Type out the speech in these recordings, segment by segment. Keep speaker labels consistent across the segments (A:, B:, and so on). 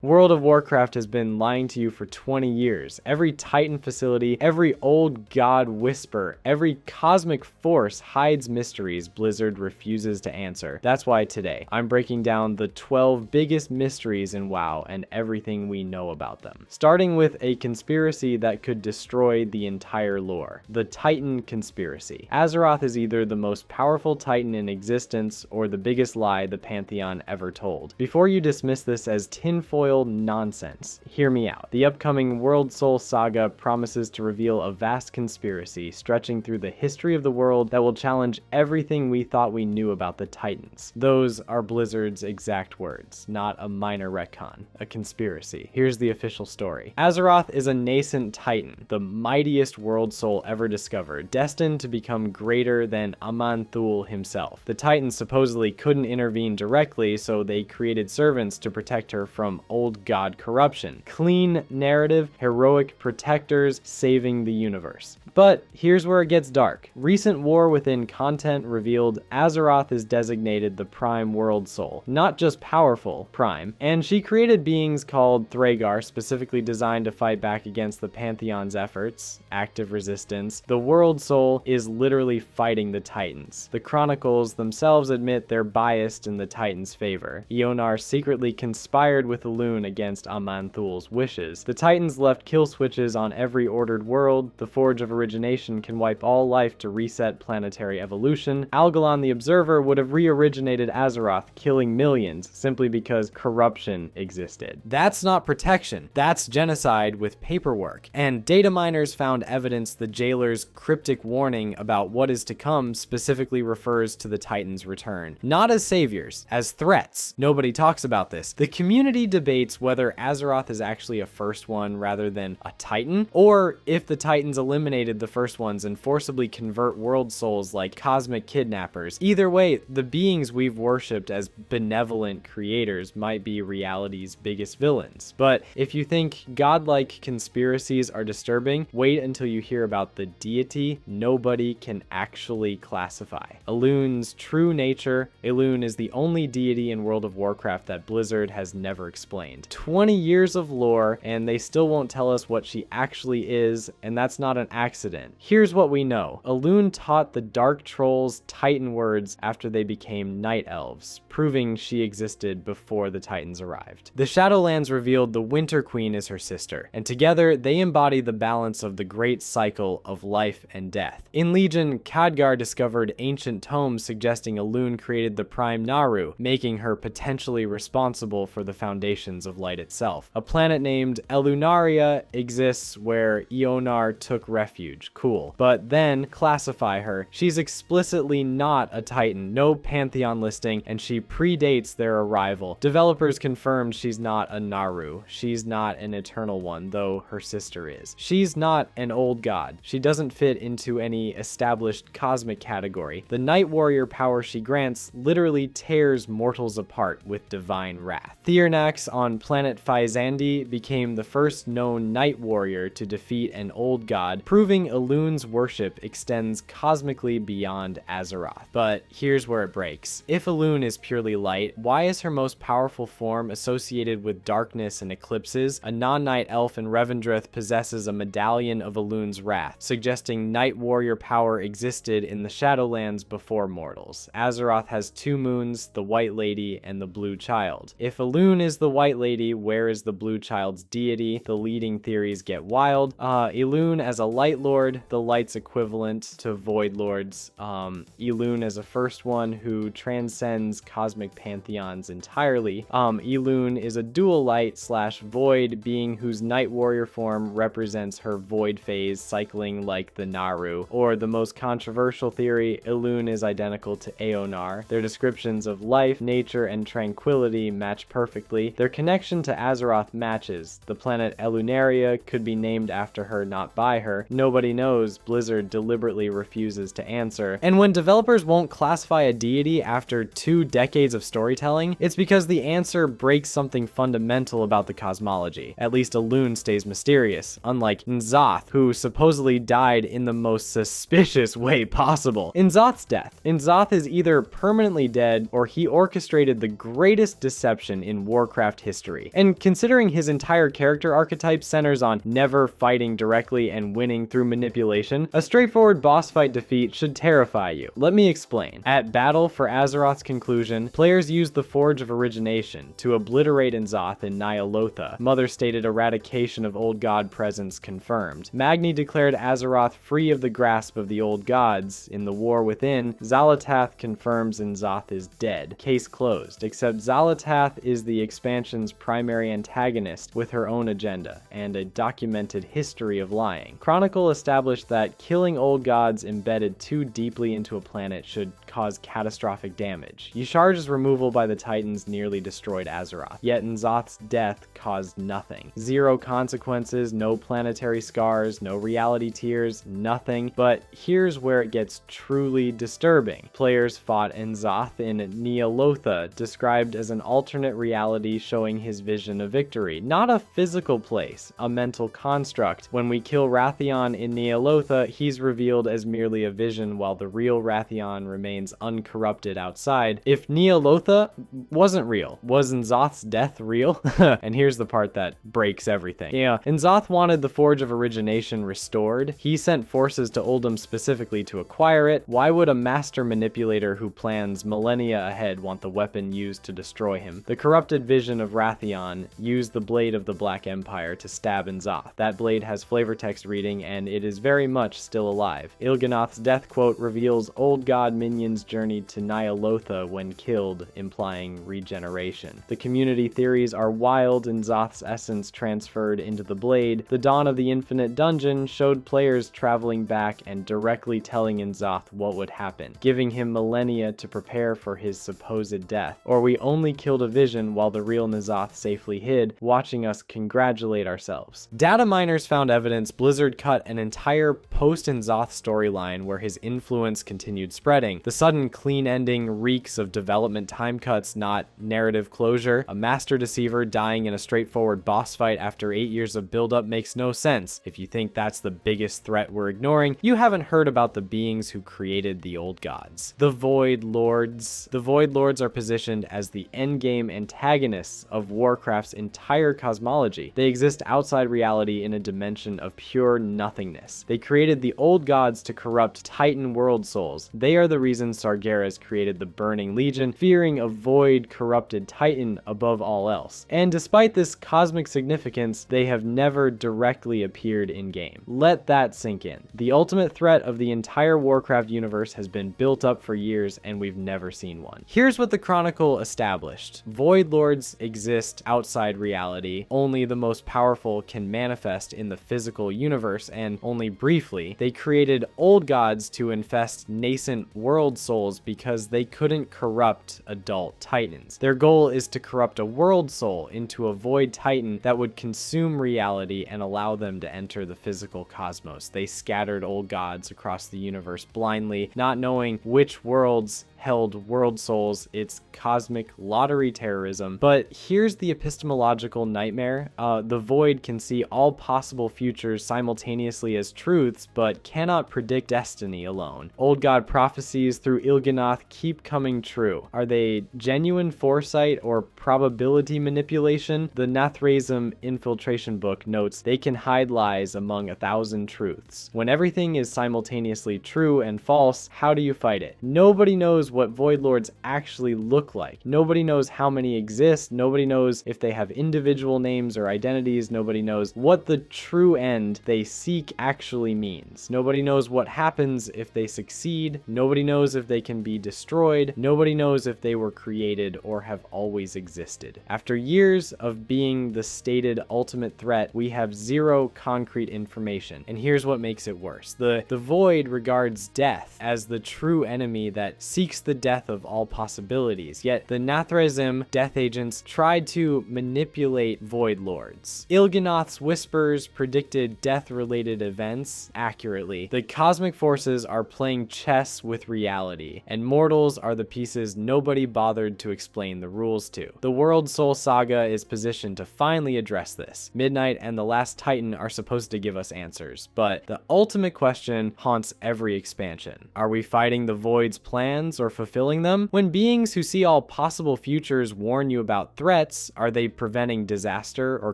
A: World of Warcraft has been lying to you for 20 years. Every Titan facility, every old god whisper, every cosmic force hides mysteries Blizzard refuses to answer. That's why today, I'm breaking down the 12 biggest mysteries in WoW and everything we know about them. Starting with a conspiracy that could destroy the entire lore. The Titan Conspiracy. Azeroth is either the most powerful Titan in existence or the biggest lie the Pantheon ever told. Before you dismiss this as tinfoil nonsense, hear me out. The upcoming World Soul Saga promises to reveal a vast conspiracy stretching through the history of the world that will challenge everything we thought we knew about the Titans. Those are Blizzard's exact words, not a minor retcon, a conspiracy. Here's the official story. Azeroth is a nascent Titan, the mightiest world soul ever discovered, destined to become greater than Aman-Thul himself. The Titans supposedly couldn't intervene directly, so they created servants to protect her from old god corruption. Clean narrative, heroic protectors saving the universe. But here's where it gets dark. Recent war within content revealed Azeroth is designated the Prime World Soul, not just powerful, Prime, and she created beings called Thragar specifically designed to fight back against the Pantheon's efforts, active resistance. The World Soul is literally fighting the Titans. The Chronicles themselves admit they're biased in the Titans' favor. Ionar secretly conspired with Elune against Aman-Thul's wishes. The Titans left kill switches on every ordered world. The Forge of Origination can wipe all life to reset planetary evolution. Algalon the Observer would have re-originated Azeroth, killing millions simply because corruption existed. That's not protection. That's genocide with paperwork. And data miners found evidence the jailer's cryptic warning about what is to come specifically refers to the Titans' return. Not as saviors, as threats. Nobody talks about this. The community debates whether Azeroth is actually a first one rather than a Titan, or if the Titans eliminated the first ones and forcibly convert world souls like cosmic kidnappers. Either way, the beings we've worshipped as benevolent creators might be reality's biggest villains. But if you think godlike conspiracies are disturbing, wait until you hear about the deity nobody can actually classify. Elune's true nature. Elune is the only deity in World of Warcraft that Blizzard has never explained. 20 years of lore, and they still won't tell us what she actually is, and that's not an accident. Here's what we know. Elune taught the Dark Trolls Titan words after they became Night Elves, proving she existed before the Titans arrived. The Shadowlands revealed the Winter Queen is her sister, and together they embody the balance of the great cycle of life and death. In Legion, Khadgar discovered ancient tomes suggesting Elune created the Prime Naru, making her potentially responsible for the foundations of light itself. A planet named Elunaria exists where Ionar took refuge. Cool. But then, classify her. She's explicitly not a Titan, no Pantheon listing, and she predates their arrival. Developers confirmed she's not a Naru. She's not an Eternal One, though her sister is. She's not an old god. She doesn't fit into any established cosmic category. The Night Warrior power she grants literally tears mortals apart with divine wrath. Theurnax on planet Physandi became the first known Night Warrior to defeat an old god, proving Elune's worship extends cosmically beyond Azeroth. But here's where it breaks. If Elune is purely light, why is her most powerful form associated with darkness and eclipses? A non-Night Elf in Revendreth possesses a medallion of Elune's wrath, suggesting Night Warrior power existed in the Shadowlands before mortals. Azeroth has two moons, the White Lady and the Blue Child. If Elune is the White Lady, where is the Blue Child's deity? The leading theories get wild. Elune as a Light Lord, the Light's equivalent to Void Lords. Elune as a first one who transcends cosmic pantheons entirely. Elune is a dual Light / Void being whose Night Warrior form represents her Void phase cycling like the Naru. Or the most controversial theory, Elune is identical to Ionar. Their descriptions of life, nature, and tranquility match perfectly. Their connection to Azeroth matches. The planet Elunaria could be named after her, not by her. Nobody knows. Blizzard deliberately refuses to answer. And when developers won't classify a deity after 2 decades of storytelling, it's because the answer breaks something fundamental about the cosmology. At least Elune stays mysterious, unlike N'Zoth, who supposedly died in the most suspicious way possible. In N'Zoth's death, N'Zoth is either permanently dead or he orchestrated the greatest deception in Warcraft history. history. And considering his entire character archetype centers on never fighting directly and winning through manipulation, a straightforward boss fight defeat should terrify you. Let me explain. At Battle for Azeroth's conclusion, players used the Forge of Origination to obliterate N'Zoth in Ny'alotha. Mother stated eradication of Old God presence confirmed. Magni declared Azeroth free of the grasp of the Old Gods. In the War Within, Xal'atath confirms N'Zoth is dead. Case closed, except Xal'atath is the expansion's primary antagonist with her own agenda and a documented history of lying. Chronicle established that killing Old Gods embedded too deeply into a planet should cause catastrophic damage. Y'Sharz's removal by the Titans nearly destroyed Azeroth, yet N'Zoth's death caused nothing. Zero consequences, no planetary scars, no reality tears, nothing. But here's where it gets truly disturbing. Players fought N'Zoth in Ny'alotha, described as an alternate reality showing his vision of victory, not a physical place, a mental construct. When we kill Wrathion in Ny'alotha, he's revealed as merely a vision while the real Wrathion remains uncorrupted outside. If Ny'alotha wasn't real, was N'Zoth's death real? And here's the part that breaks everything. Yeah, N'Zoth wanted the Forge of Origination restored. He sent forces to Uldum specifically to acquire it. Why would a master manipulator who plans millennia ahead want the weapon used to destroy him? The corrupted vision of Wrathion used the blade of the Black Empire to stab N'Zoth. That blade has flavor text reading, and it is very much still alive. Il'gynoth's death quote reveals Old God minions journeyed to Ny'alotha when killed, implying regeneration. The community theories are wild. N'Zoth's essence transferred into the blade. The Dawn of the Infinite Dungeon showed players traveling back and directly telling N'Zoth what would happen, giving him millennia to prepare for his supposed death. Or we only killed a vision while the real N'Zoth safely hid, watching us congratulate ourselves. Data miners found evidence Blizzard cut an entire post-N'Zoth storyline where his influence continued spreading. The sudden clean ending reeks of development time cuts, not narrative closure. A master deceiver dying in a straightforward boss fight after 8 years of buildup makes no sense. If you think that's the biggest threat we're ignoring, you haven't heard about the beings who created the Old Gods. The Void Lords. The Void Lords are positioned as the endgame antagonists of Warcraft's entire cosmology. They exist outside reality in a dimension of pure nothingness. They created the Old Gods to corrupt Titan world souls. They are the reason Sargeras created the Burning Legion, fearing a void corrupted Titan above all else. And despite this cosmic significance, they have never directly appeared in-game. Let that sink in. The ultimate threat of the entire Warcraft universe has been built up for years, and we've never seen one. Here's what the Chronicle established. Void Lords exist outside reality. Only the most powerful can manifest in the physical universe, and only briefly. They created Old Gods to infest nascent world souls because they couldn't corrupt adult Titans. Their goal is to corrupt a world soul into a void Titan that would consume reality and allow them to enter the physical cosmos. They scattered Old Gods across the universe blindly, not knowing which worlds held world souls. It's cosmic lottery terrorism. But here's the epistemological nightmare. The Void can see all possible futures simultaneously as truths, but cannot predict destiny alone. Old God prophecies through Il'gynoth keep coming true. Are they genuine foresight or probability manipulation? The Nathrazim infiltration book notes they can hide lies among 1,000 truths. When everything is simultaneously true and false, how do you fight it? Nobody knows what Void Lords actually look like. Nobody knows how many exist. Nobody knows if they have individual names or identities. Nobody knows what the true end they seek actually means. Nobody knows what happens if they succeed. Nobody knows if they can be destroyed. Nobody knows if they were created or have always existed. After years of being the stated ultimate threat, we have zero concrete information. And here's what makes it worse. The Void regards death as the true enemy that seeks the death of all possibilities, yet the Nathrazim death agents tried to manipulate Void Lords. Il'gynoth's whispers predicted death-related events accurately. The cosmic forces are playing chess with reality. reality, and mortals are the pieces nobody bothered to explain the rules to. The World Soul Saga is positioned to finally address this. Midnight and the Last Titan are supposed to give us answers, but the ultimate question haunts every expansion. Are we fighting the Void's plans or fulfilling them? When beings who see all possible futures warn you about threats, are they preventing disaster or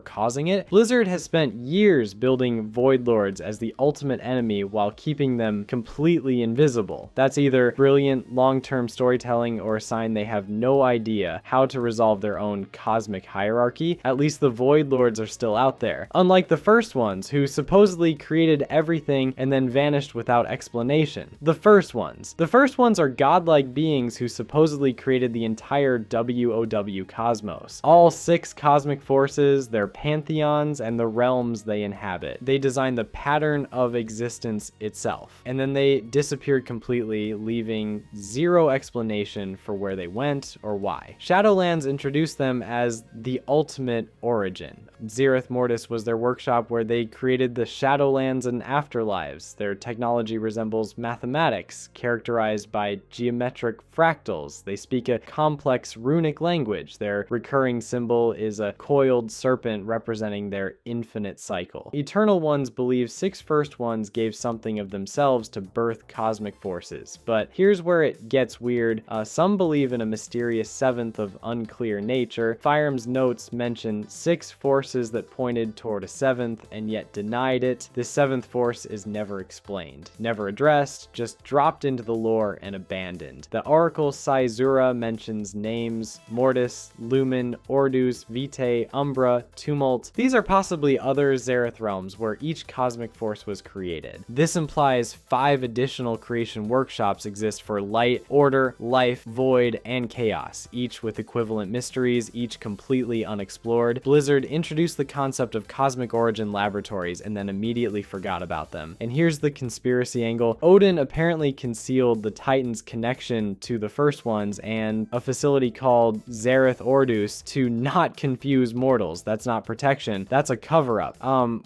A: causing it? Blizzard has spent years building Void Lords as the ultimate enemy while keeping them completely invisible. That's either brilliant long-term storytelling or a sign they have no idea how to resolve their own cosmic hierarchy. At least the Void Lords are still out there. Unlike the first ones, who supposedly created everything and then vanished without explanation. The first ones are godlike beings who supposedly created the entire WoW cosmos. All 6 cosmic forces, their pantheons, and the realms they inhabit. They designed the pattern of existence itself. And then they disappeared completely, leaving zero explanation for where they went or why. Shadowlands introduced them as the ultimate origin. Zereth Mortis was their workshop where they created the Shadowlands and Afterlives. Their technology resembles mathematics, characterized by geometric fractals. They speak a complex runic language. Their recurring symbol is a coiled serpent representing their infinite cycle. Eternal Ones believe 6 First Ones gave something of themselves to birth cosmic forces. But here's where it gets weird. Some believe in a mysterious 7th of unclear nature. Firearm's notes mention 6 forces that pointed toward a 7th and yet denied it. This 7th force is never explained, never addressed, just dropped into the lore and abandoned. The Oracle Saizura mentions names: Mortis, Lumen, Ordus, Vitae, Umbra, Tumult. These are possibly other Zereth realms where each cosmic force was created. This implies 5 additional creation workshops exist for light, order, life, void, and chaos, each with equivalent mysteries, each completely unexplored. Blizzard introduced the concept of cosmic origin laboratories and then immediately forgot about them. And here's the conspiracy angle. Odin apparently concealed the Titans' connection to the first ones and a facility called Zereth Ordus to not confuse mortals. That's not protection, that's a cover-up.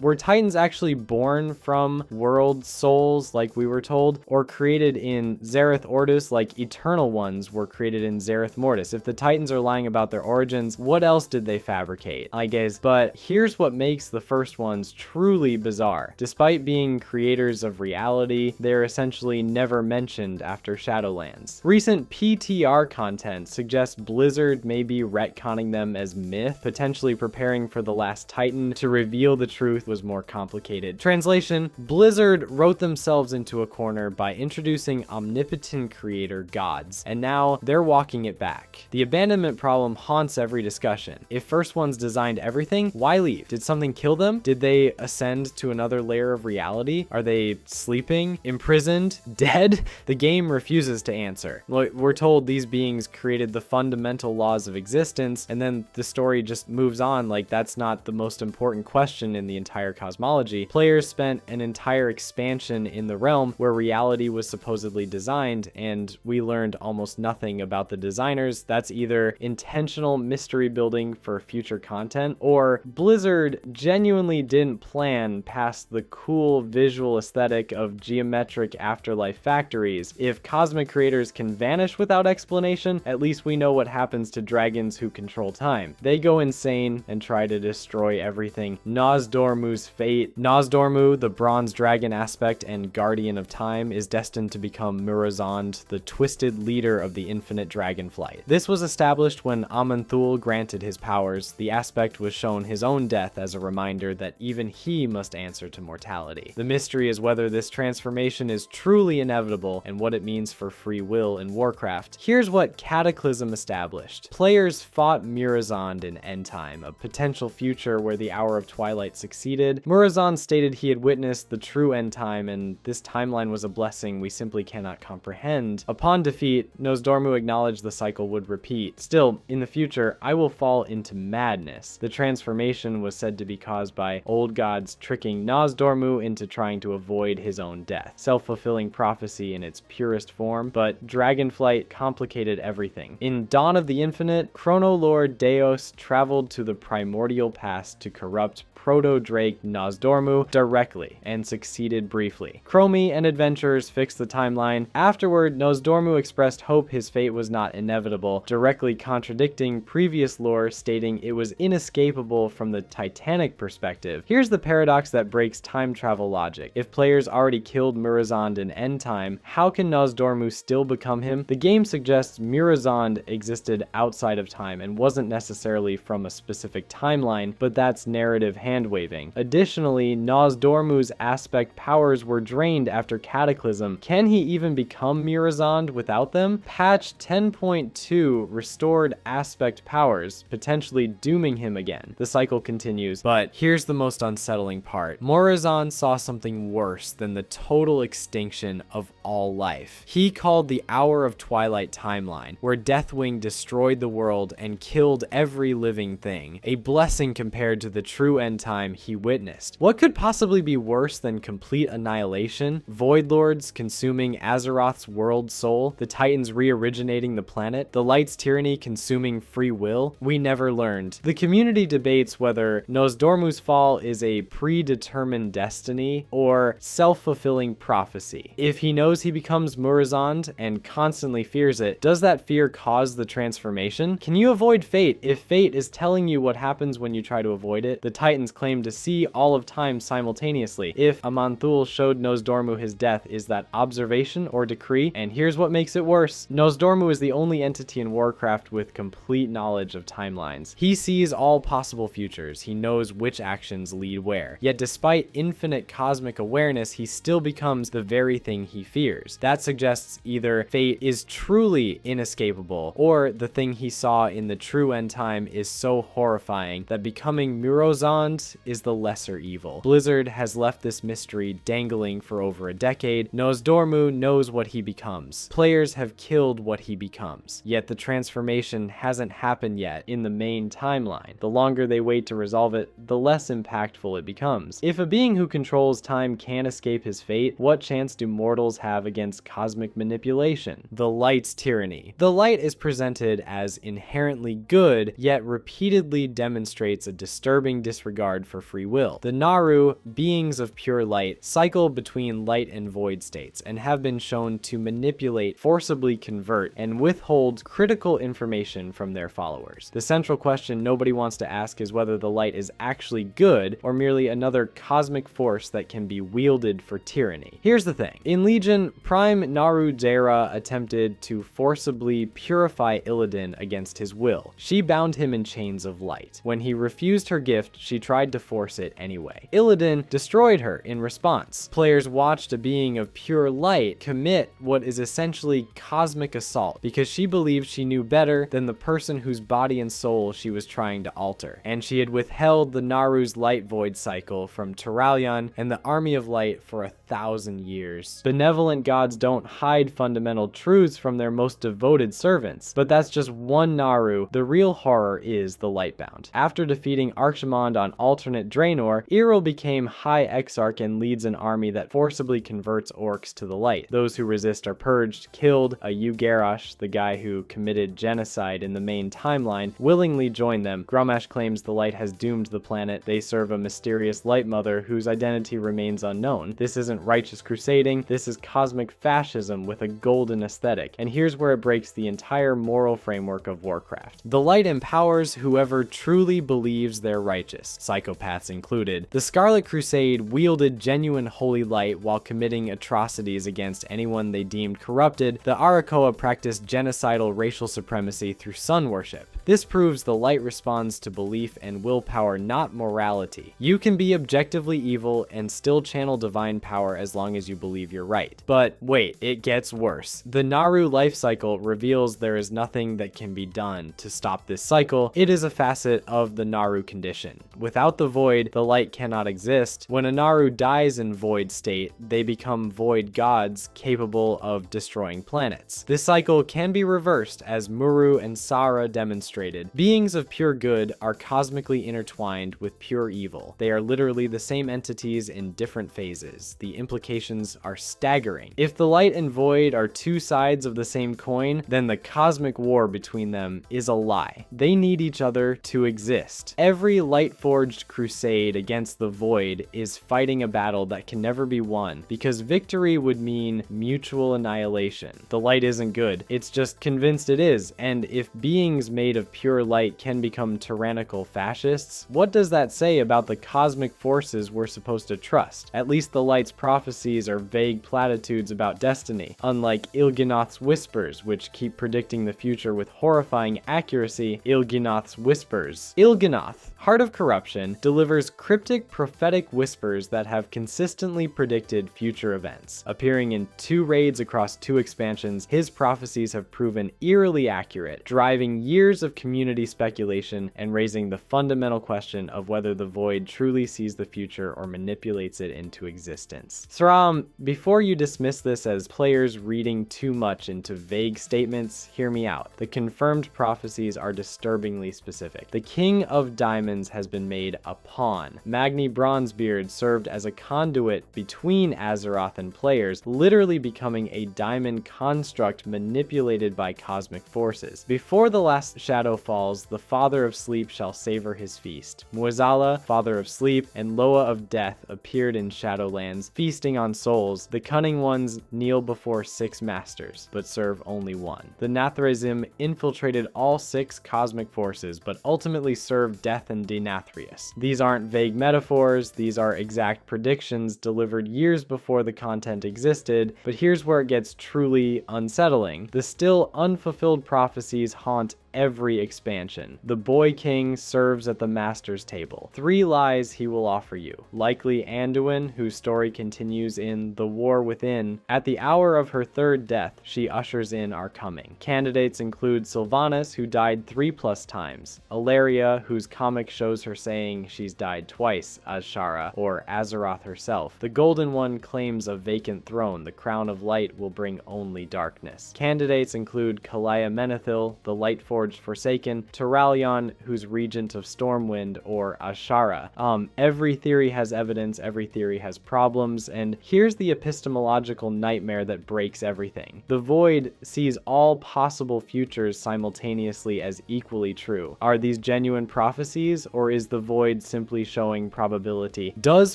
A: Were Titans actually born from world souls like we were told, or created in Zereth Ordus like Eternal Ones were created in Zereth Mortis? If the Titans are lying about their origins, what else did they fabricate? I guess, but here's what makes the first ones truly bizarre. Despite being creators of reality, they're essentially never mentioned after Shadowlands. Recent PTR content suggests Blizzard may be retconning them as myth, potentially preparing for the Last Titan to reveal the truth was more complicated. Translation: Blizzard wrote themselves into a corner by introducing omnipotent creator gods, and now they're walking it back. The abandonment problem haunts every discussion. If first ones designed everything, why leave? Did something kill them? Did they ascend to another layer of reality? Are they sleeping? Imprisoned? Dead? The game refuses to answer. We're told these beings created the fundamental laws of existence, and then the story just moves on like that's not the most important question in the entire cosmology. Players spent an entire expansion in the realm where reality was supposedly designed, and we learned almost nothing about the designers. That's either intentional mystery building for future content, or Blizzard genuinely didn't plan past the cool visual aesthetic of geometric afterlife factories. If cosmic creators can vanish without explanation, at least we know what happens to dragons who control time. They go insane and try to destroy everything. Nozdormu's fate. Nozdormu, the bronze dragon aspect and guardian of time, is destined to become Murazond, the twisted leader of the infinite dragonflight. This was established when Aman'Thul granted his powers. The aspect was shown his own death as a reminder that even he must answer to mortality. The mystery is whether this transformation is truly inevitable and what it means for free will in Warcraft. Here's what Cataclysm established. Players fought Murazond in Endtime, a potential future where the Hour of Twilight succeeded. Murazond stated he had witnessed the true Endtime, and this timeline was a blessing we simply cannot comprehend. Upon defeat, Nozdormu acknowledged the cycle would repeat. Still, in the future, I will fall into madness. The transformation was said to be caused by old gods tricking Nozdormu into trying to avoid his own death. Self-fulfilling prophecy in its purest form, but Dragonflight complicated everything. In Dawn of the Infinite, Chrono Lord Deos traveled to the primordial past to corrupt Proto-Drake Nozdormu directly, and succeeded briefly. Chromie and adventurers fixed the timeline. Afterward, Nozdormu expressed hope his fate was not inevitable, directly contradicting previous lore stating it was inescapable from the Titanic perspective. Here's the paradox that breaks time travel logic. If players already killed Murozond in End Time, how can Nozdormu still become him? The game suggests Murozond existed outside of time and wasn't necessarily from a specific timeline, but that's narrative hand-waving. Additionally, Nozdormu's aspect powers were drained after Cataclysm. Can he even become Murozond without them? Patch 10.2 restored aspect powers, potentially dooming him again. The cycle continues, but here's the most unsettling part. Murozond saw something worse than the total extinction of all life. He called the Hour of Twilight timeline, where Deathwing destroyed the world and killed every living thing, a blessing compared to the true end time he witnessed. What could possibly be worse than complete annihilation? Void Lords consuming Azeroth's world soul, the Titans re-originating the planet, the Light's tyranny consuming free will? We never learned. The community debates whether Nozdormu's fall is a predetermined destiny or self-fulfilling prophecy. If he knows he becomes Murozond and constantly fears it, does that fear cause the transformation? Can you avoid fate if fate is telling you what happens when you try to avoid it? The Titans claim to see all of time simultaneously. If Aman'Thul showed Nozdormu his death, is that observation or decree? And here's what makes it worse. Nozdormu is the only entity in Warcraft with complete knowledge of timelines. He sees all possible futures. He knows which actions lead where. Yet despite infinite cosmic awareness, he still becomes the very thing he fears. That suggests either fate is truly inescapable, or the thing he saw in the true end time is so horrifying that becoming Murozond is the lesser evil. Blizzard has left this mystery dangling for over a decade. Nozdormu knows what he becomes. Players have killed what he becomes. Yet the transformation hasn't happened yet in the main timeline. The longer they wait to resolve it, the less impactful it becomes. If a being who controls time can't escape his fate, what chance do mortals have against cosmic manipulation? The Light's tyranny. The Light is presented as inherently good, yet repeatedly demonstrates a disturbing disregard for free will. The Naru, beings of pure light, cycle between light and void states and have been shown to manipulate, forcibly convert, and withhold critical information from their followers. The central question nobody wants to ask is whether the Light is actually good or merely another cosmic force that can be wielded for tyranny. Here's the thing. In Legion, Prime Naru Dera attempted to forcibly purify Illidan against his will. She bound him in chains of light. When he refused her gift, she tried to force it anyway. Illidan destroyed her in response. Players watched a being of pure light commit what is essentially cosmic assault because she believed she knew better than the person whose body and soul she was trying to alter. And she had withheld the Naru's light void cycle from Turalyon and the Army of Light for 1,000 years. Benevolent gods don't hide fundamental truths from their most devoted servants, but that's just one Naru. The real horror is the Lightbound. After defeating Archimond on alternate Draenor, Earl became High Exarch and leads an army that forcibly converts orcs to the light. Those who resist are purged, killed. A Yu-Garrosh, the guy who committed genocide in the main timeline, willingly joined them. Grommash claims the light has doomed the planet. They serve a mysterious light mother whose identity remains unknown. This isn't righteous crusading, this is cosmic fascism with a golden aesthetic. And here's where it breaks the entire moral framework of Warcraft. The light empowers whoever truly believes they're righteous, psychopaths included. The Scarlet Crusade wielded genuine holy light while committing atrocities against anyone they deemed corrupted. The Arakoa practiced genocidal racial supremacy through sun worship. This proves the light responds to belief and willpower, not morality. You can be objectively evil and still channel divine power as long as you believe you're right. But wait, it gets worse. The Naru life cycle reveals there is nothing that can be done to stop this cycle. It is a facet of the Naru condition. Without the void, the light cannot exist. When a Naru dies in void state, they become void gods capable of destroying planets. This cycle can be reversed, as Muru and Sara demonstrate illustrated. Beings of pure good are cosmically intertwined with pure evil. They are literally the same entities in different phases. The implications are staggering. If the light and void are two sides of the same coin, then the cosmic war between them is a lie. They need each other to exist. Every light-forged crusade against the void is fighting a battle that can never be won, because victory would mean mutual annihilation. The light isn't good, it's just convinced it is, and if beings made of pure light can become tyrannical fascists, what does that say about the cosmic forces we're supposed to trust? At least the light's prophecies are vague platitudes about destiny, unlike Il'gynoth's whispers, which keep predicting the future with horrifying accuracy. Il'gynoth's whispers. Il'gynoth, Heart of Corruption, delivers cryptic prophetic whispers that have consistently predicted future events. Appearing in 2 raids across 2 expansions, his prophecies have proven eerily accurate, driving years of community speculation and raising the fundamental question of whether the Void truly sees the future or manipulates it into existence. Thram, before you dismiss this as players reading too much into vague statements, hear me out. The confirmed prophecies are disturbingly specific. The King of Diamonds has been made a pawn. Magni Bronzebeard served as a conduit between Azeroth and players, literally becoming a diamond construct manipulated by cosmic forces. Before the last shadow falls, the Father of Sleep shall savor his feast. Muazala, Father of Sleep, and Loa of Death appeared in Shadowlands, feasting on souls. The cunning ones kneel before 6 masters, but serve only one. The Nathrezim infiltrated all 6 cosmic forces, but ultimately served Death and Denathrius. These aren't vague metaphors, these are exact predictions delivered years before the content existed, but here's where it gets truly unsettling. The still unfulfilled prophecies haunt every expansion. The Boy King serves at the Master's table. 3 lies he will offer you. Likely Anduin, whose story continues in The War Within. At the hour of her 3rd death, she ushers in our coming. Candidates include Sylvanas, who died 3+ times. Ilaria, whose comic shows her saying she's died twice, Azshara, or Azeroth herself. The Golden One claims a vacant throne. The Crown of Light will bring only darkness. Candidates include Kalaya Menethil, the Lightforged Forsaken, Turalyon, who's regent of Stormwind, or Azshara. Every theory has evidence, every theory has problems, and here's the epistemological nightmare that breaks everything. The Void sees all possible futures simultaneously as equally true. Are these genuine prophecies, or is the Void simply showing probability? Does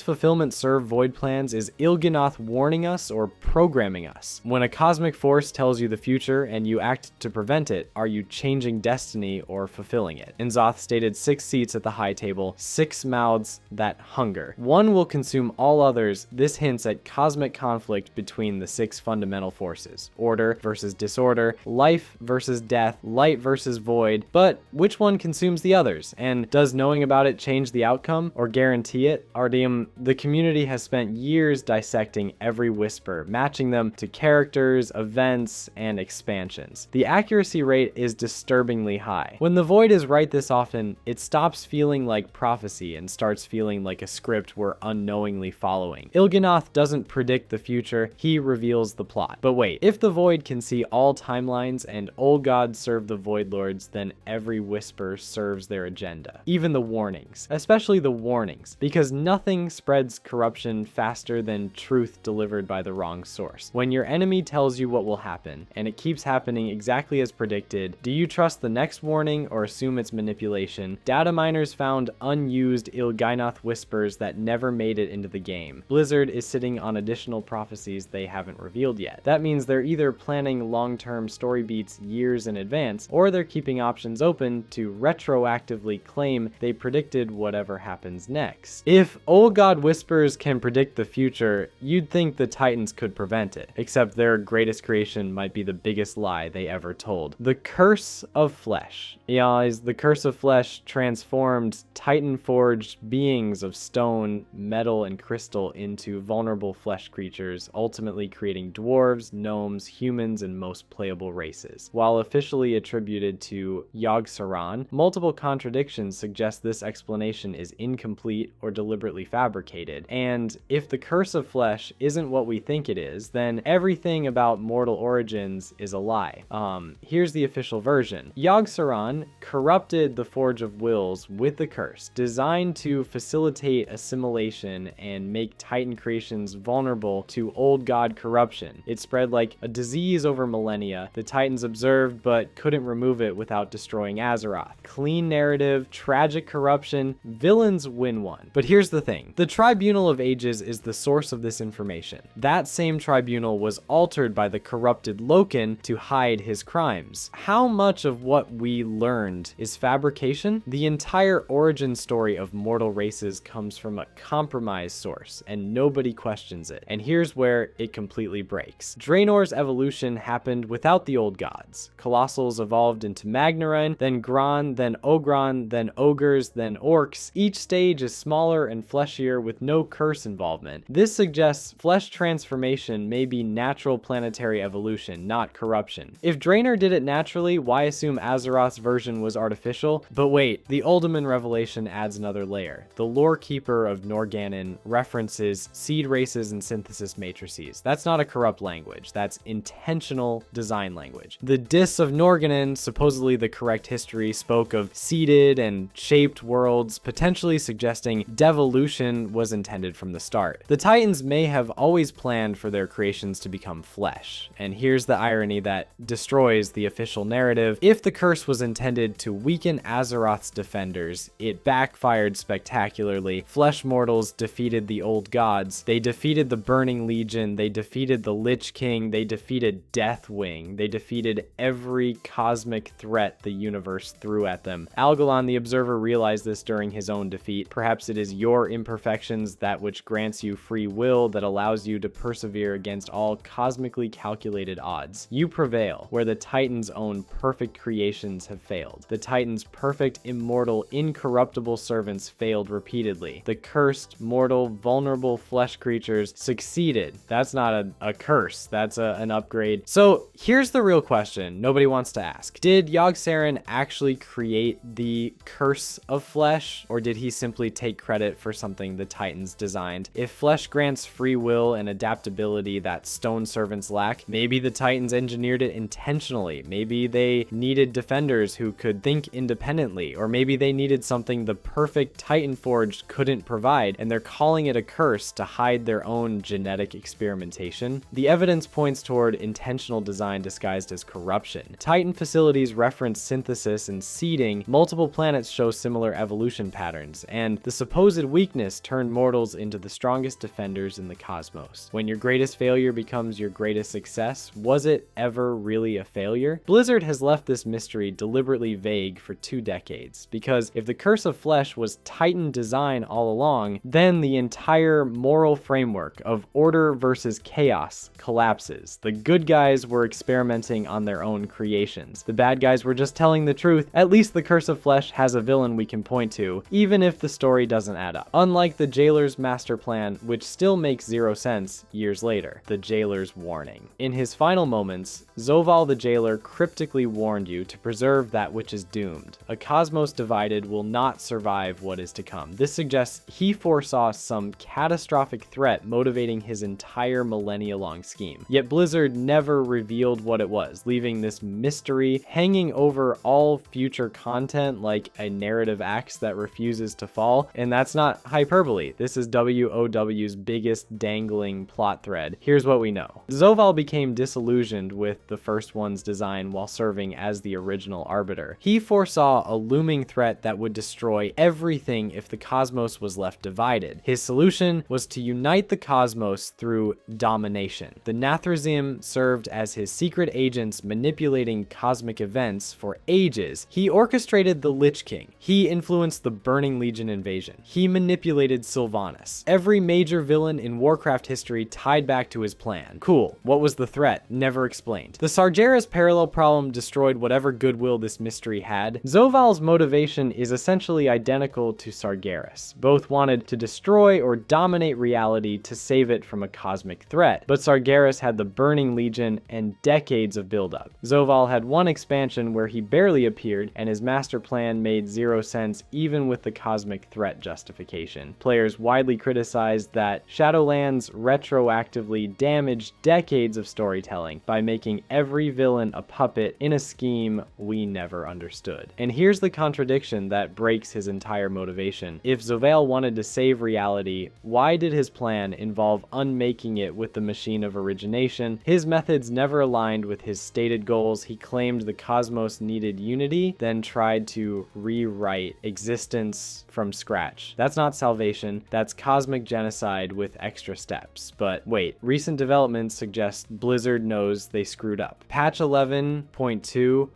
A: fulfillment serve Void plans? Is Il'gynoth warning us or programming us? When a cosmic force tells you the future and you act to prevent it, are you changing destiny or fulfilling it? N'Zoth stated 6 seats at the high table, 6 mouths that hunger. One will consume all others. This hints at cosmic conflict between the 6 fundamental forces. Order versus disorder, life versus death, light versus void. But which one consumes the others? And does knowing about it change the outcome or guarantee it? Artyom, the community has spent years dissecting every whisper, matching them to characters, events, and expansions. The accuracy rate is disturbingly high. When the Void is right this often, it stops feeling like prophecy and starts feeling like a script we're unknowingly following. Il'gynoth doesn't predict the future, he reveals the plot. But wait, if the Void can see all timelines and old gods serve the Void Lords, then every whisper serves their agenda. Even the warnings, especially the warnings, because nothing spreads corruption faster than truth delivered by the wrong source. When your enemy tells you what will happen, and it keeps happening exactly as predicted, do you trust the next warning or assume it's manipulation? Data miners found unused Il'gynoth whispers that never made it into the game. Blizzard is sitting on additional prophecies they haven't revealed yet. That means they're either planning long-term story beats years in advance, or they're keeping options open to retroactively claim they predicted whatever happens next. If Old God Whispers can predict the future, you'd think the Titans could prevent it, except their greatest creation might be the biggest lie they ever told. The Curse of Flesh. Yeah, is the Curse of Flesh transformed Titan-forged beings of stone, metal, and crystal into vulnerable flesh creatures, ultimately creating dwarves, gnomes, humans, and most playable races. While officially attributed to Yogg-Saron, multiple contradictions suggest this explanation is incomplete or deliberately fabricated. And if the Curse of Flesh isn't what we think it is, then everything about Mortal Origins is a lie. Here's the official version. Yogg-Saron corrupted the Forge of Wills with the curse, designed to facilitate assimilation and make Titan creations vulnerable to old god corruption. It spread like a disease over millennia. The Titans observed but couldn't remove it without destroying Azeroth. Clean narrative, tragic corruption, villains win one. But here's the thing. The Tribunal of Ages is the source of this information. That same tribunal was altered by the corrupted Loken to hide his crimes. How much of what we learned is fabrication? The entire origin story of mortal races comes from a compromised source, and nobody questions it. And here's where it completely breaks. Draenor's evolution happened without the old gods. Colossals evolved into Magnaran, then Gron, then Ogron, then ogres, then orcs. Each stage is smaller and fleshier with no curse involvement. This suggests flesh transformation may be natural planetary evolution, not corruption. If Draenor did it naturally, why assume Azeroth's version was artificial? But wait, the Uldaman revelation adds another layer. The lore keeper of Norgannon references seed races and synthesis matrices. That's not a corrupt language. That's intentional design language. The Dis of Norgannon, supposedly the correct history, spoke of seeded and shaped worlds, potentially suggesting devolution was intended from the start. The Titans may have always planned for their creations to become flesh. And here's the irony that destroys the official narrative. If the curse was intended to weaken Azeroth's defenders, it backfired spectacularly. Flesh mortals defeated the old gods. They defeated the Burning Legion. They defeated the Lich King. They defeated Deathwing. They defeated every cosmic threat the universe threw at them. Algalon the Observer realized this during his own defeat. Perhaps it is your imperfections, that which grants you free will, that allows you to persevere against all cosmically calculated odds. You prevail where the Titans' own perfect creations have failed. The Titans' perfect, immortal, incorruptible servants failed repeatedly. The cursed, mortal, vulnerable flesh creatures succeeded. That's not a curse. That's an upgrade. So here's the real question nobody wants to ask. Did Yogg-Saron actually create the curse of flesh, or did he simply take credit for something the Titans designed? If flesh grants free will and adaptability that stone servants lack, maybe the Titans engineered it intentionally. Maybe they needed defenders who could think independently, or maybe they needed something the perfect Titan Forged couldn't provide, and they're calling it a curse to hide their own genetic experimentation. The evidence points toward intentional design disguised as corruption. Titan facilities reference synthesis and seeding. Multiple planets show similar evolution patterns, and the supposed weakness turned mortals into the strongest defenders in the cosmos. When your greatest failure becomes your greatest success, was it ever really a failure? Blizzard has left this mystery deliberately vague for 2 decades, because if the curse of flesh was Titan design all along, then the entire moral framework of order versus chaos collapses. The good guys were experimenting on their own creations. The bad guys were just telling the truth. At least the curse of flesh has a villain we can point to, even if the story doesn't add up. Unlike the Jailer's master plan, which still makes 0 sense years later. The Jailer's warning. In his final moments, Zovaal the Jailer cryptically warned you to preserve that which is doomed. A cosmos divided will not survive what is to come. This suggests he foresaw some catastrophic threat motivating his entire millennia-long scheme. Yet Blizzard never revealed what it was, leaving this mystery hanging over all future content like a narrative axe that refuses to fall. And that's not hyperbole. This is WOW's biggest dangling plot thread. Here's what we know. Zovaal became disillusioned with the first one's design while serving as the original arbiter. He foresaw a looming threat that would destroy everything if the cosmos was left divided. His solution was to unite the cosmos through domination. The Nathrezim served as his secret agents manipulating cosmic events for ages. He orchestrated the Lich King. He influenced the Burning Legion invasion. He manipulated Sylvanas. Every major villain in Warcraft history tied back to his plan. Cool. What was the threat? Never explained. The Sargeras parallel problem destroyed whatever goodwill this mystery had. Zovaal's motivation is essentially identical to Sargeras. Both wanted to destroy or dominate reality to save it from a cosmic threat, but Sargeras had the Burning Legion and decades of buildup. Zovaal had one expansion where he barely appeared, and his master plan made 0 sense even with the cosmic threat justification. Players widely criticized that Shadowlands retroactively damaged decades of storytelling by making every villain a puppet in a scheme scheme we never understood. And here's the contradiction that breaks his entire motivation. If Zovail wanted to save reality, why did his plan involve unmaking it with the machine of origination? His methods never aligned with his stated goals. He claimed the cosmos needed unity, then tried to rewrite existence from scratch. That's not salvation, that's cosmic genocide with extra steps. But wait, recent developments suggest Blizzard knows they screwed up. Patch 11.2.7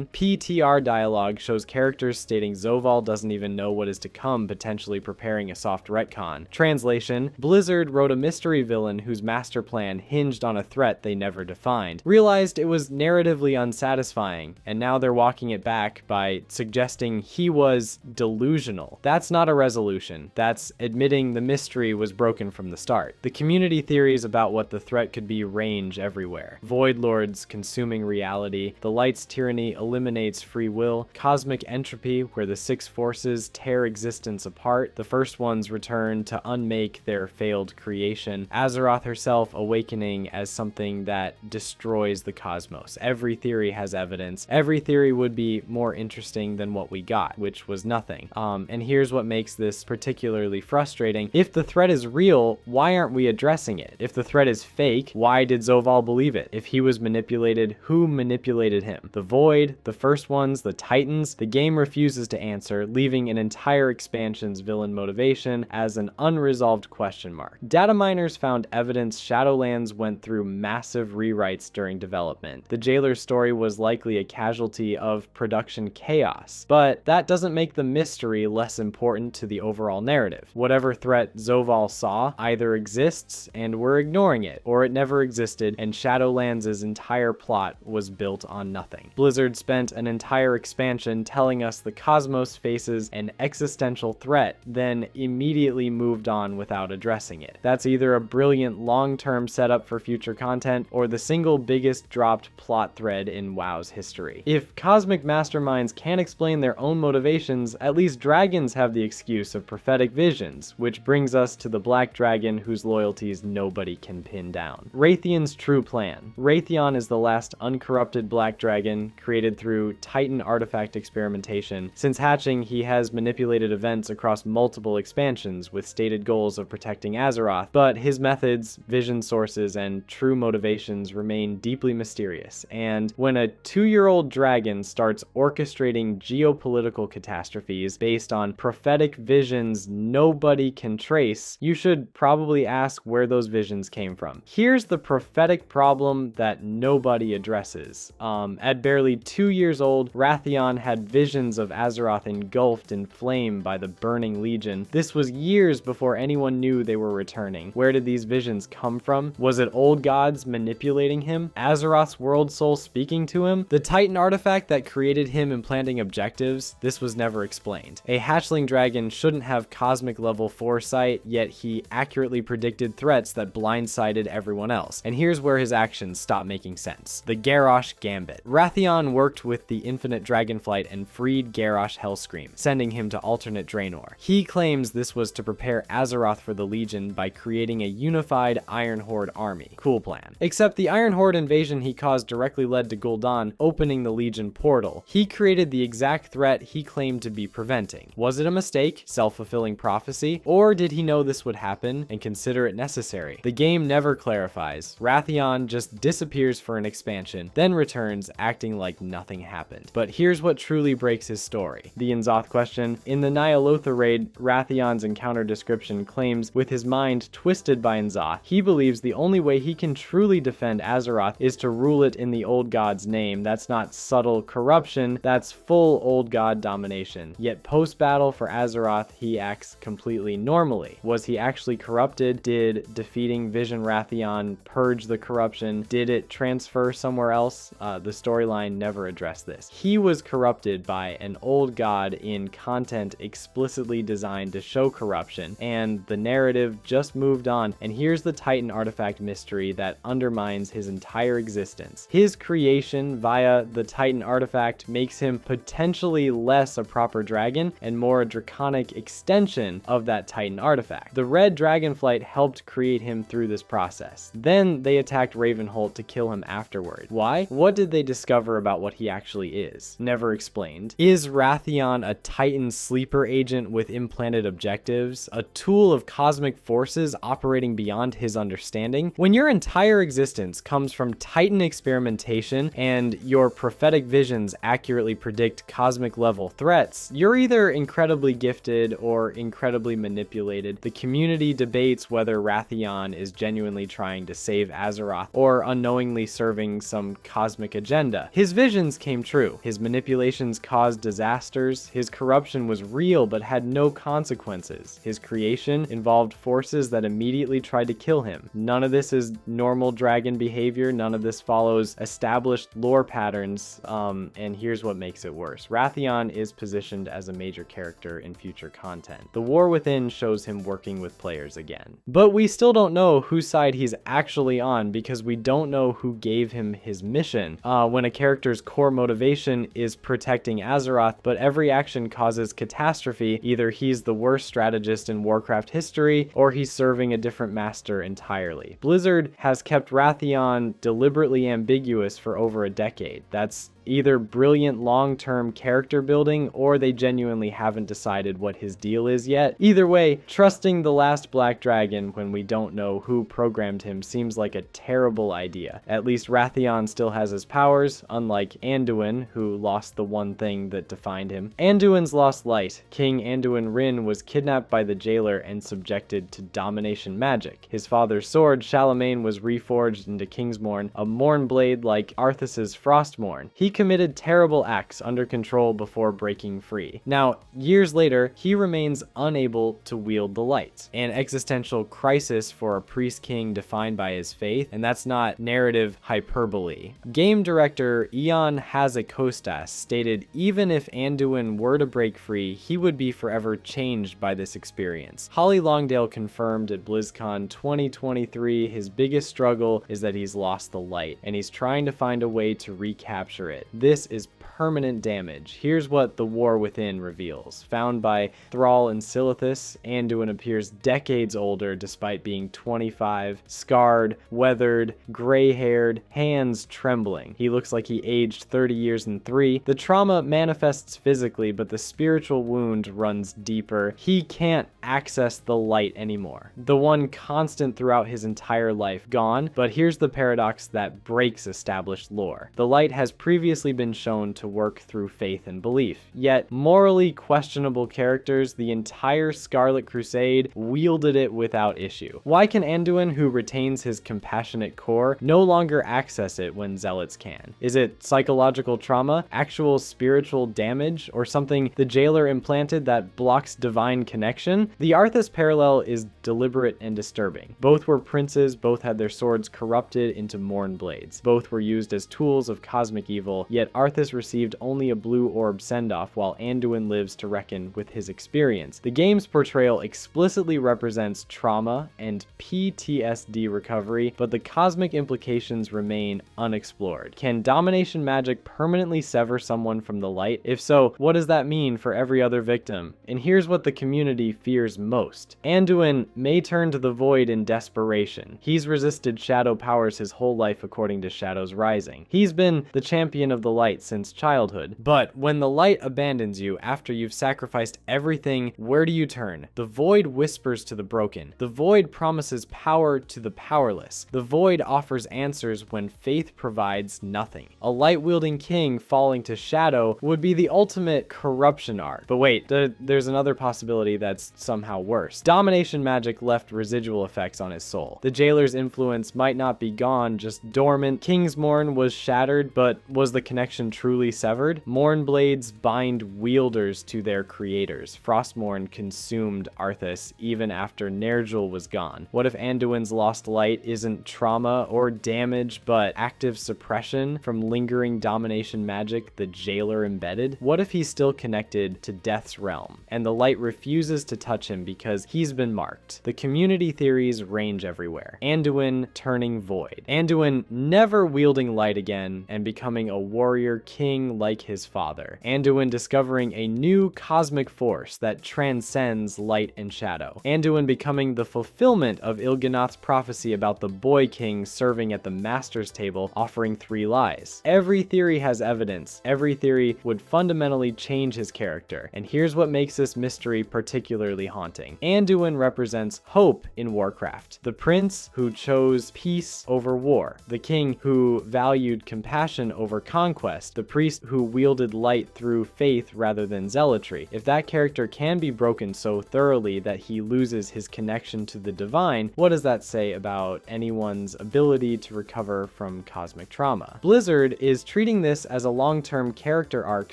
A: PTR dialogue shows characters stating Zovail doesn't even know what is to come, potentially preparing a soft retcon. Translation: Blizzard wrote a mystery villain whose master plan hinged on a threat they never defined, realized it was narratively unsatisfying, and now they're walking it back by suggesting he was delusional. That's not a resolution. That's admitting the mystery was broken from the start. The community theories about what the threat could be range everywhere. Void Lords consuming reality, the light's tyranny eliminates free will, cosmic entropy where the six forces tear existence apart, the first ones return to unmake their failed creation, Azeroth herself awakening as something that destroys the cosmos. Every theory has evidence. Every theory would be more interesting than what we got, which was nothing. And here's what makes this particularly frustrating. If the threat is real, why aren't we addressing it? If the threat is fake, why did Zovail believe it? If he was manipulated, who manipulated him? The Void, the First Ones, the Titans? The game refuses to answer, leaving an entire expansion's villain motivation as an unresolved question mark. Data miners found evidence Shadowlands went through massive rewrites during development. The Jailer's story was likely a casualty of production chaos, but that doesn't make the mystery less important to the overall narrative. Whatever threat Zovail saw either exists and we're ignoring it, or it never existed and Shadowlands' entire plot was built on nothing. Blizzard spent an entire expansion telling us the cosmos faces an existential threat, then immediately moved on without addressing it. That's either a brilliant long-term setup for future content or the single biggest dropped plot thread in WoW's history. If cosmic masterminds can't explain their own motivations, at least dragons have the excuse of prophetic visions, which brings us to the black dragon whose loyalties nobody can pin down. Raytheon's true plan. Raytheon is the last uncorrupted black dragon created through Titan artifact experimentation. Since hatching, he has manipulated events across multiple expansions with stated goals of protecting Azeroth, but his methods, vision sources, and true motivations remain deeply mysterious. And when a 2-year-old dragon starts orchestrating geopolitical catastrophes based on prophetic visions nobody can trace, you should probably ask where those visions came from. Here's the prophetic problem that nobody addresses. At barely 2 years old, Wrathion had visions of Azeroth engulfed in flame by the Burning Legion. This was years before anyone knew they were returning. Where did these visions come from? Was it old gods manipulating him? Azeroth's world soul speaking to him? The Titan artifact that created him implanting objectives? This was never explained. A hatchling dragon shouldn't have cosmic level foresight, yet he accurately predicted threats that blindsided everyone else. And here's where his actions stop making sense. The Garrosh Gambit. Wrathion worked with the Infinite Dragonflight and freed Garrosh Hellscream, sending him to alternate Draenor. He claims this was to prepare Azeroth for the Legion by creating a unified Iron Horde army. Cool plan. Except the Iron Horde invasion he caused directly led to Gul'dan opening the Legion portal. He created the exact threat he claimed to be preventing. Was it a mistake, self-fulfilling prophecy, or did he know this would happen and consider it necessary? The game never clarifies. Wrathion just disappears for an expansion, then returns acting like nothing happened. But here's what truly breaks his story. The N'Zoth question. In the Ny'alotha raid, Wrathion's encounter description claims with his mind twisted by N'Zoth, he believes the only way he can truly defend Azeroth is to rule it in the old god's name. That's not subtle corruption, that's full old god domination. Yet post-battle for Azeroth, he acts completely normally. Was he actually corrupted? Did defeating Vision Wrathion purge the corruption? Did it transfer somewhere else? The storyline never addressed this. He was corrupted by an old god in content explicitly designed to show corruption, and the narrative just moved on. And here's the Titan artifact mystery that undermines his entire existence. His creation via the Titan artifact makes him potentially less a proper dragon and more a draconic extension of that Titan artifact. The Red Dragonflight helped create him through this process. Then they attacked Ravenholt to kill him afterward. Why? What did they discover about what he actually is? Never explained. Is Wrathion a Titan sleeper agent with implanted objectives? A tool of cosmic forces operating beyond his understanding? When your entire existence comes from Titan experimentation and your prophetic visions accurately predict cosmic level threats, you're either incredibly gifted or incredibly manipulated. The community debates whether Wrathion is genuinely trying to save Azeroth or unknowingly serving some cosmic agenda. His visions came true. His manipulations caused disasters. His corruption was real but had no consequences. His creation involved forces that immediately tried to kill him. None of this is normal dragon behavior. None of this follows established lore patterns, and here's what makes it worse. Wrathion is positioned as a major character in future content. The War Within shows him working with players again. But we still don't know whose side he's actually on because we don't know who gave him his mission. When a character's core motivation is protecting Azeroth, but every action causes catastrophe, either he's the worst strategist in Warcraft history, or he's serving a different master entirely. Blizzard has kept Wrathion deliberately ambiguous for over a decade. That's either brilliant long-term character building, or they genuinely haven't decided what his deal is yet. Either way, trusting the last Black Dragon when we don't know who programmed him seems like a terrible idea. At least Wrathion still has his powers, unlike Anduin, who lost the one thing that defined him. Anduin's lost light. King Anduin Wrynn was kidnapped by the jailer and subjected to domination magic. His father's sword, Charlemagne, was reforged into Kingsmorn, a Mornblade like Arthas's Frostmourne. He committed terrible acts under control before breaking free. Now, years later, he remains unable to wield the light. An existential crisis for a priest king defined by his faith, and that's not narrative hyperbole. Game director Ion Hazekostas stated even if Anduin were to break free, he would be forever changed by this experience. Holly Longdale confirmed at BlizzCon 2023 his biggest struggle is that he's lost the light, and he's trying to find a way to recapture it. This is permanent damage. Here's what The War Within reveals. Found by Thrall and Silithus, Anduin appears decades older despite being 25, scarred, weathered, gray-haired, hands trembling. He looks like he aged 30 years and 3. The trauma manifests physically, but the spiritual wound runs deeper. He can't access the light anymore. The one constant throughout his entire life gone, but here's the paradox that breaks established lore. The light has previously been shown to work through faith and belief, yet morally questionable characters, the entire Scarlet Crusade, wielded it without issue. Why can Anduin, who retains his compassionate core, no longer access it when zealots can? Is it psychological trauma, actual spiritual damage, or something the jailer implanted that blocks divine connection? The Arthas parallel is deliberate and disturbing. Both were princes, both had their swords corrupted into Mornblades. Both were used as tools of cosmic evil, yet Arthas received only a blue orb send-off while Anduin lives to reckon with his experience. The game's portrayal explicitly represents trauma and PTSD recovery, but the cosmic implications remain unexplored. Can domination magic permanently sever someone from the light? If so, what does that mean for every other victim? And here's what the community fears most. Anduin may turn to the void in desperation. He's resisted shadow powers his whole life according to Shadows Rising. He's been the champion of the light since childhood. But when the light abandons you after you've sacrificed everything, where do you turn? The void whispers to the broken. The void promises power to the powerless. The void offers answers when faith provides nothing. A light-wielding king falling to shadow would be the ultimate corruption arc. But wait, there's another possibility that's somehow worse. Domination magic left residual effects on his soul. The jailer's influence might not be gone, just dormant. Kingsmorn was shattered, but was the connection truly severed? Mornblades bind wielders to their creators. Frostmourne consumed Arthas even after Ner'zhul was gone. What if Anduin's lost light isn't trauma or damage, but active suppression from lingering domination magic the jailer embedded? What if he's still connected to Death's realm, and the light refuses to touch him because he's been marked? The community theories range everywhere. Anduin turning void. Anduin never wielding light again and becoming a warrior king king like his father. Anduin discovering a new cosmic force that transcends light and shadow. Anduin becoming the fulfillment of Il'gynoth's prophecy about the boy king serving at the master's table, offering 3 lies. Every theory has evidence. Every theory would fundamentally change his character. And here's what makes this mystery particularly haunting. Anduin represents hope in Warcraft. The prince who chose peace over war. The king who valued compassion over conquest. The priest who wielded light through faith rather than zealotry. If that character can be broken so thoroughly that he loses his connection to the divine, what does that say about anyone's ability to recover from cosmic trauma? Blizzard is treating this as a long-term character arc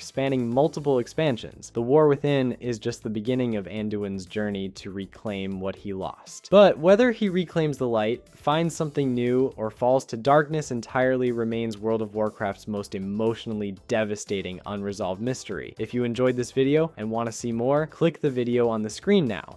A: spanning multiple expansions. The War Within is just the beginning of Anduin's journey to reclaim what he lost. But whether he reclaims the light, finds something new, or falls to darkness entirely remains World of Warcraft's most emotionally devastating unresolved mystery. If you enjoyed this video and want to see more, click the video on the screen now.